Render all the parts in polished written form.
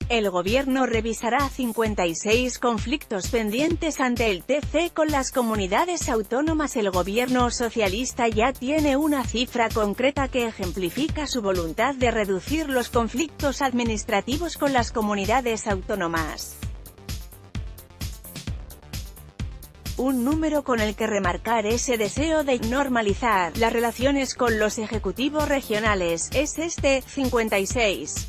El gobierno revisará 56 conflictos pendientes ante el TC con las comunidades autónomas. El gobierno socialista ya tiene una cifra concreta que ejemplifica su voluntad de reducir los conflictos administrativos con las comunidades autónomas. Un número con el que remarcar ese deseo de normalizar las relaciones con los ejecutivos regionales es 56.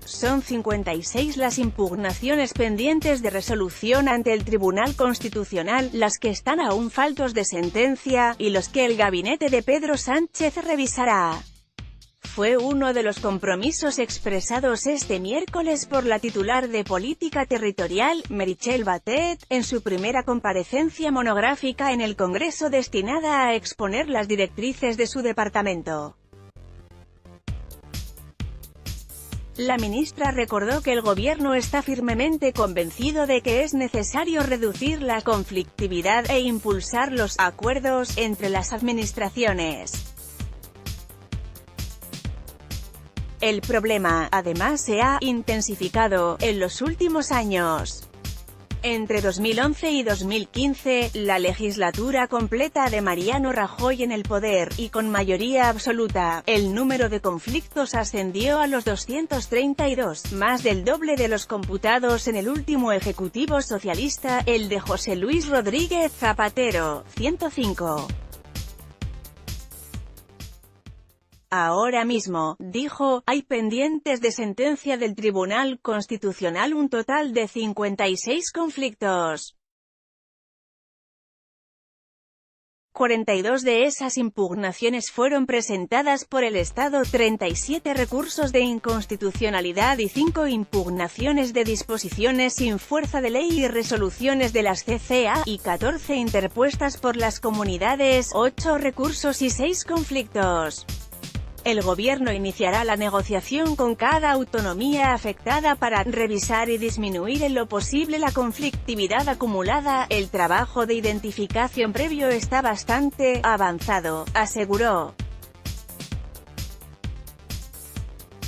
Son 56 las impugnaciones pendientes de resolución ante el Tribunal Constitucional, las que están aún faltos de sentencia, y los que el gabinete de Pedro Sánchez revisará. Fue uno de los compromisos expresados este miércoles por la titular de Política Territorial, Meritxell Batet, en su primera comparecencia monográfica en el Congreso destinada a exponer las directrices de su departamento. La ministra recordó que el gobierno está firmemente convencido de que es necesario reducir la conflictividad e impulsar los acuerdos entre las administraciones. El problema, además, se ha intensificado en los últimos años. Entre 2011 y 2015, la legislatura completa de Mariano Rajoy en el poder, y con mayoría absoluta, el número de conflictos ascendió a los 232, más del doble de los computados en el último ejecutivo socialista, el de José Luis Rodríguez Zapatero, 105. Ahora mismo, dijo, hay pendientes de sentencia del Tribunal Constitucional un total de 56 conflictos. 42 de esas impugnaciones fueron presentadas por el Estado, 37 recursos de inconstitucionalidad y 5 impugnaciones de disposiciones sin fuerza de ley y resoluciones de las CCA, y 14 interpuestas por las comunidades, 8 recursos y 6 conflictos. El gobierno iniciará la negociación con cada autonomía afectada para revisar y disminuir en lo posible la conflictividad acumulada. El trabajo de identificación previo está bastante avanzado, aseguró.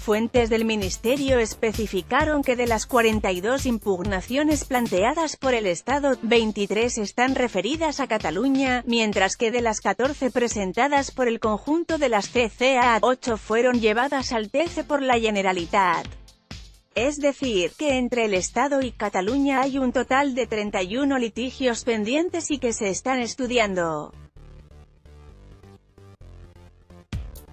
Fuentes del ministerio especificaron que de las 42 impugnaciones planteadas por el Estado, 23 están referidas a Cataluña, mientras que de las 14 presentadas por el conjunto de las CCA, 8 fueron llevadas al TC por la Generalitat. Es decir, que entre el Estado y Cataluña hay un total de 31 litigios pendientes y que se están estudiando.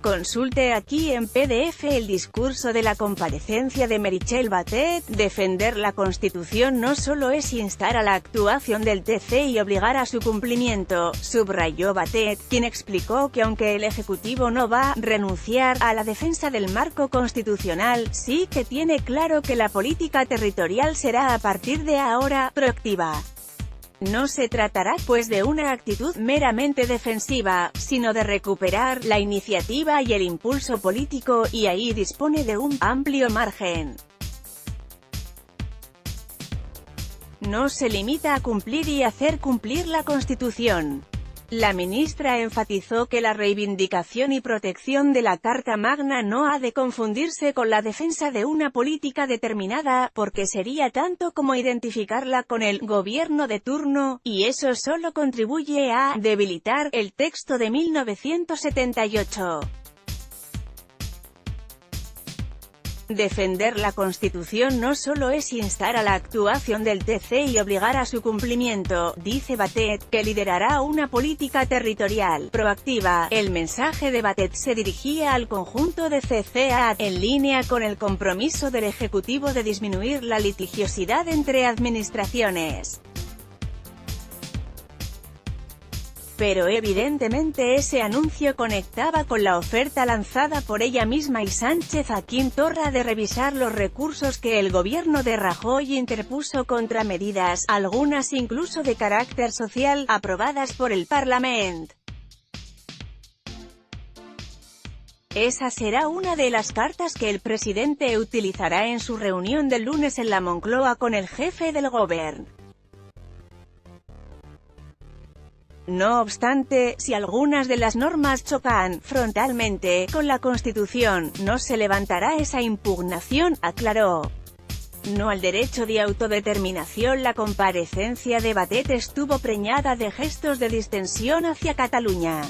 Consulte aquí en PDF el discurso de la comparecencia de Meritxell Batet. Defender la Constitución no solo es instar a la actuación del TC y obligar a su cumplimiento, subrayó Batet, quien explicó que aunque el Ejecutivo no va a renunciar a la defensa del marco constitucional, sí que tiene claro que la política territorial será a partir de ahora proactiva. No se tratará, pues, de una actitud meramente defensiva, sino de recuperar la iniciativa y el impulso político, y ahí dispone de un amplio margen. No se limita a cumplir y hacer cumplir la Constitución. La ministra enfatizó que la reivindicación y protección de la Carta Magna no ha de confundirse con la defensa de una política determinada, porque sería tanto como identificarla con el gobierno de turno, y eso solo contribuye a debilitar el texto de 1978. Defender la Constitución no solo es instar a la actuación del TC y obligar a su cumplimiento, dice Batet, que liderará una política territorial proactiva. El mensaje de Batet se dirigía al conjunto de CCA, en línea con el compromiso del Ejecutivo de disminuir la litigiosidad entre administraciones. Pero evidentemente ese anuncio conectaba con la oferta lanzada por ella misma y Sánchez a Quim Torra de revisar los recursos que el gobierno de Rajoy interpuso contra medidas, algunas incluso de carácter social, aprobadas por el Parlament. Esa será una de las cartas que el presidente utilizará en su reunión del lunes en la Moncloa con el jefe del Gobierno. No obstante, si algunas de las normas chocan frontalmente con la Constitución, no se levantará esa impugnación, aclaró. No al derecho de autodeterminación. La comparecencia de Batet estuvo preñada de gestos de distensión hacia Cataluña,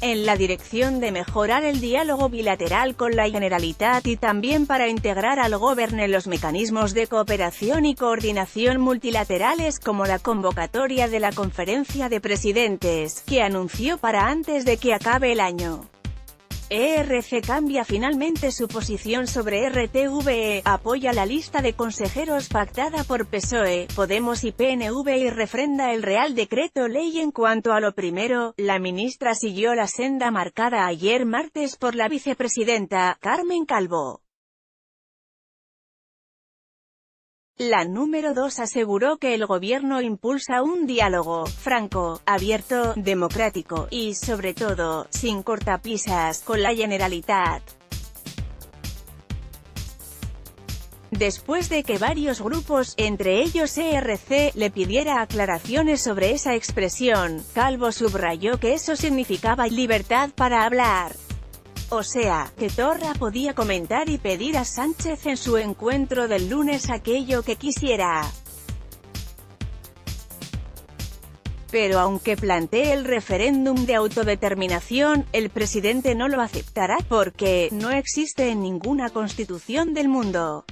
en la dirección de mejorar el diálogo bilateral con la Generalitat y también para integrar al Govern en los mecanismos de cooperación y coordinación multilaterales, como la convocatoria de la Conferencia de Presidentes, que anunció para antes de que acabe el año. ERC cambia finalmente su posición sobre RTVE, apoya la lista de consejeros pactada por PSOE, Podemos y PNV y refrenda el Real Decreto Ley. En cuanto a lo primero, la ministra siguió la senda marcada ayer martes por la vicepresidenta, Carmen Calvo. La número 2 aseguró que el gobierno impulsa un diálogo franco, abierto, democrático y, sobre todo, sin cortapisas, con la Generalitat. Después de que varios grupos, entre ellos ERC, le pidiera aclaraciones sobre esa expresión, Calvo subrayó que eso significaba libertad para hablar. O sea, que Torra podía comentar y pedir a Sánchez en su encuentro del lunes aquello que quisiera. Pero aunque plantee el referéndum de autodeterminación, el presidente no lo aceptará, porque no existe en ninguna constitución del mundo.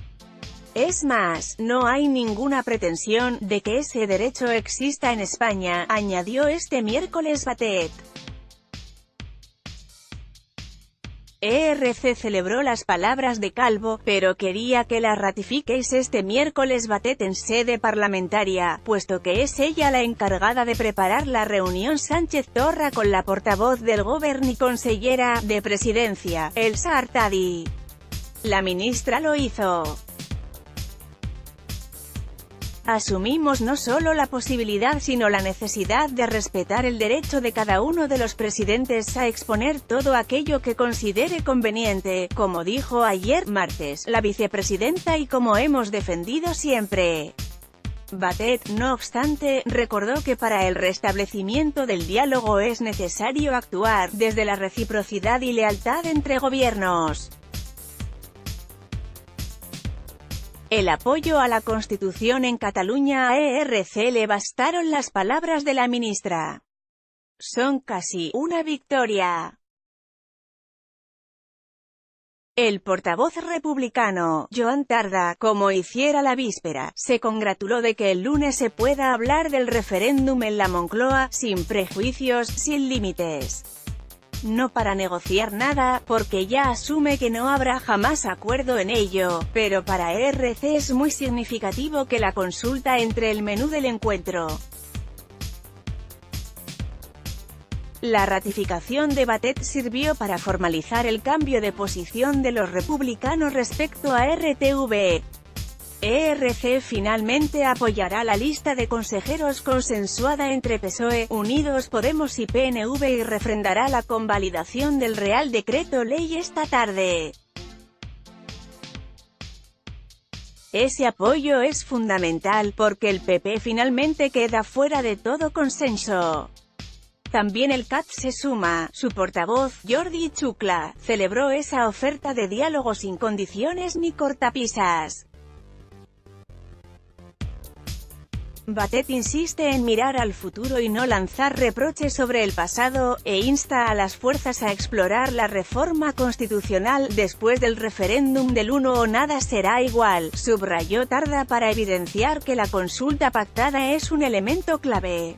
Es más, no hay ninguna pretensión de que ese derecho exista en España, añadió este miércoles Batet. ERC celebró las palabras de Calvo, pero quería que las ratifiquéis este miércoles Batet en sede parlamentaria, puesto que es ella la encargada de preparar la reunión Sánchez-Torra con la portavoz del Govern y consellera de Presidencia, Elsa Artadi. La ministra lo hizo. Asumimos no solo la posibilidad sino la necesidad de respetar el derecho de cada uno de los presidentes a exponer todo aquello que considere conveniente, como dijo ayer, martes, la vicepresidenta y como hemos defendido siempre. Batet, no obstante, recordó que para el restablecimiento del diálogo es necesario actuar desde la reciprocidad y lealtad entre gobiernos. El apoyo a la Constitución en Cataluña. A ERC le bastaron las palabras de la ministra. Son casi una victoria. El portavoz republicano, Joan Tardà, como hiciera la víspera, se congratuló de que el lunes se pueda hablar del referéndum en la Moncloa, sin prejuicios, sin límites. No para negociar nada, porque ya asume que no habrá jamás acuerdo en ello, pero para ERC es muy significativo que la consulta entre el menú del encuentro. La ratificación de Batet sirvió para formalizar el cambio de posición de los republicanos respecto a RTVE. ERC finalmente apoyará la lista de consejeros consensuada entre PSOE, Unidos Podemos y PNV y refrendará la convalidación del Real Decreto Ley esta tarde. Ese apoyo es fundamental porque el PP finalmente queda fuera de todo consenso. También el CAT se suma. Su portavoz, Jordi Xuclà, celebró esa oferta de diálogo sin condiciones ni cortapisas. Batet insiste en mirar al futuro y no lanzar reproches sobre el pasado, e insta a las fuerzas a explorar la reforma constitucional. Después del referéndum del 1 o nada será igual, subrayó Tardà para evidenciar que la consulta pactada es un elemento clave.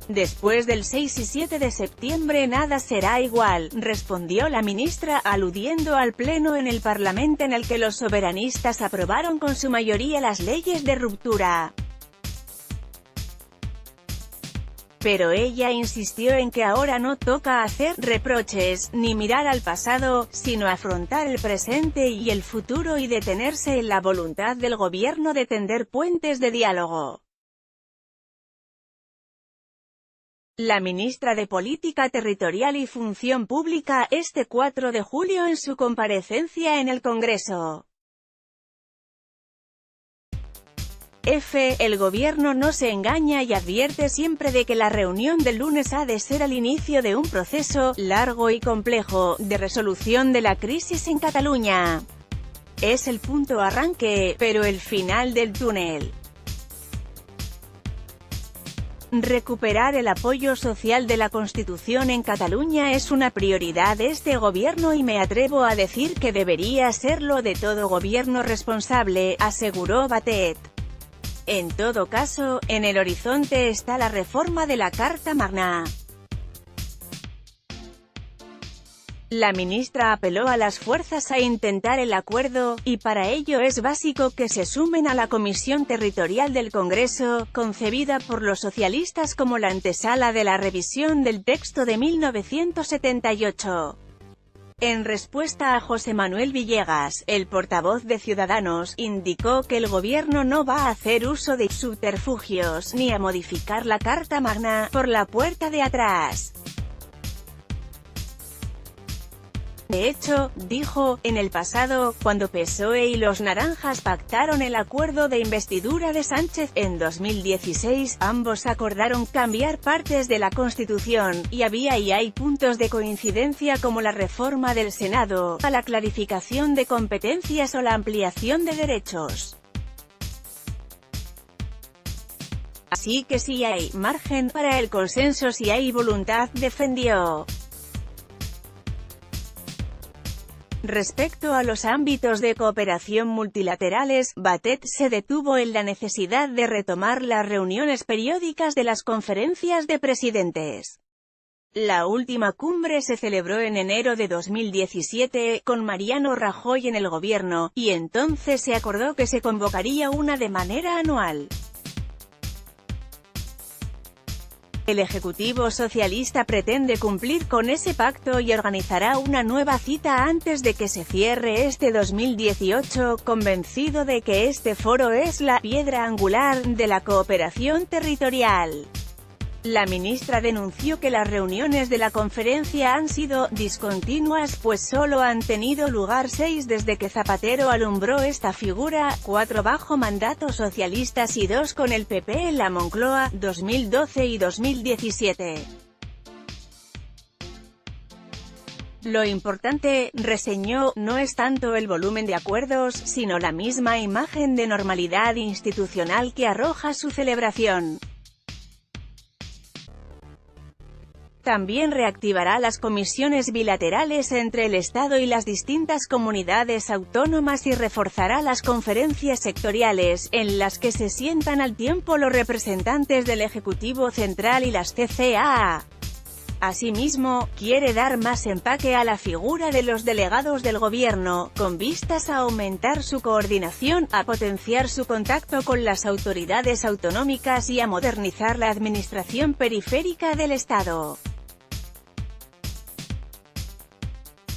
Después del 6 y 7 de septiembre nada será igual, respondió la ministra, aludiendo al pleno en el Parlamento en el que los soberanistas aprobaron con su mayoría las leyes de ruptura. Pero ella insistió en que ahora no toca hacer reproches, ni mirar al pasado, sino afrontar el presente y el futuro y detenerse en la voluntad del gobierno de tender puentes de diálogo. La ministra de Política Territorial y Función Pública, este 4 de julio en su comparecencia en el Congreso. El gobierno no se engaña y advierte siempre de que la reunión del lunes ha de ser el inicio de un proceso largo y complejo de resolución de la crisis en Cataluña. Es el punto arranque, pero el final del túnel. Recuperar el apoyo social de la Constitución en Cataluña es una prioridad de este gobierno y me atrevo a decir que debería serlo de todo gobierno responsable, aseguró Batet. En todo caso, en el horizonte está la reforma de la Carta Magna. La ministra apeló a las fuerzas a intentar el acuerdo, y para ello es básico que se sumen a la Comisión Territorial del Congreso, concebida por los socialistas como la antesala de la revisión del texto de 1978. En respuesta a José Manuel Villegas, el portavoz de Ciudadanos, indicó que el gobierno no va a hacer uso de subterfugios, ni a modificar la Carta Magna por la puerta de atrás. De hecho, dijo, en el pasado, cuando PSOE y los naranjas pactaron el acuerdo de investidura de Sánchez, en 2016, ambos acordaron cambiar partes de la Constitución, y había y hay puntos de coincidencia como la reforma del Senado, a la clarificación de competencias o la ampliación de derechos. Así que si hay margen para el consenso, si hay voluntad, defendió. Respecto a los ámbitos de cooperación multilaterales, Batet se detuvo en la necesidad de retomar las reuniones periódicas de las conferencias de presidentes. La última cumbre se celebró en enero de 2017, con Mariano Rajoy en el gobierno, y entonces se acordó que se convocaría una de manera anual. El Ejecutivo socialista pretende cumplir con ese pacto y organizará una nueva cita antes de que se cierre este 2018, convencido de que este foro es la piedra angular de la cooperación territorial. La ministra denunció que las reuniones de la conferencia han sido discontinuas, pues solo han tenido lugar 6 desde que Zapatero alumbró esta figura, 4 bajo mandato socialistas y 2 con el PP en la Moncloa, 2012 y 2017. Lo importante, reseñó, no es tanto el volumen de acuerdos, sino la misma imagen de normalidad institucional que arroja su celebración. También reactivará las comisiones bilaterales entre el Estado y las distintas comunidades autónomas y reforzará las conferencias sectoriales, en las que se sientan al tiempo los representantes del Ejecutivo Central y las CCAA. Asimismo, quiere dar más empaque a la figura de los delegados del gobierno, con vistas a aumentar su coordinación, a potenciar su contacto con las autoridades autonómicas y a modernizar la administración periférica del Estado.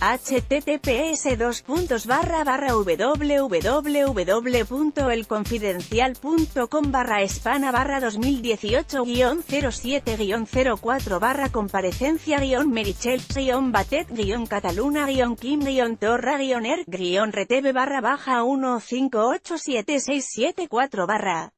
https://www.elconfidencial.com/spana/2018-007-04-Cataluna-Kim-Torra-Er-Reteve/1587674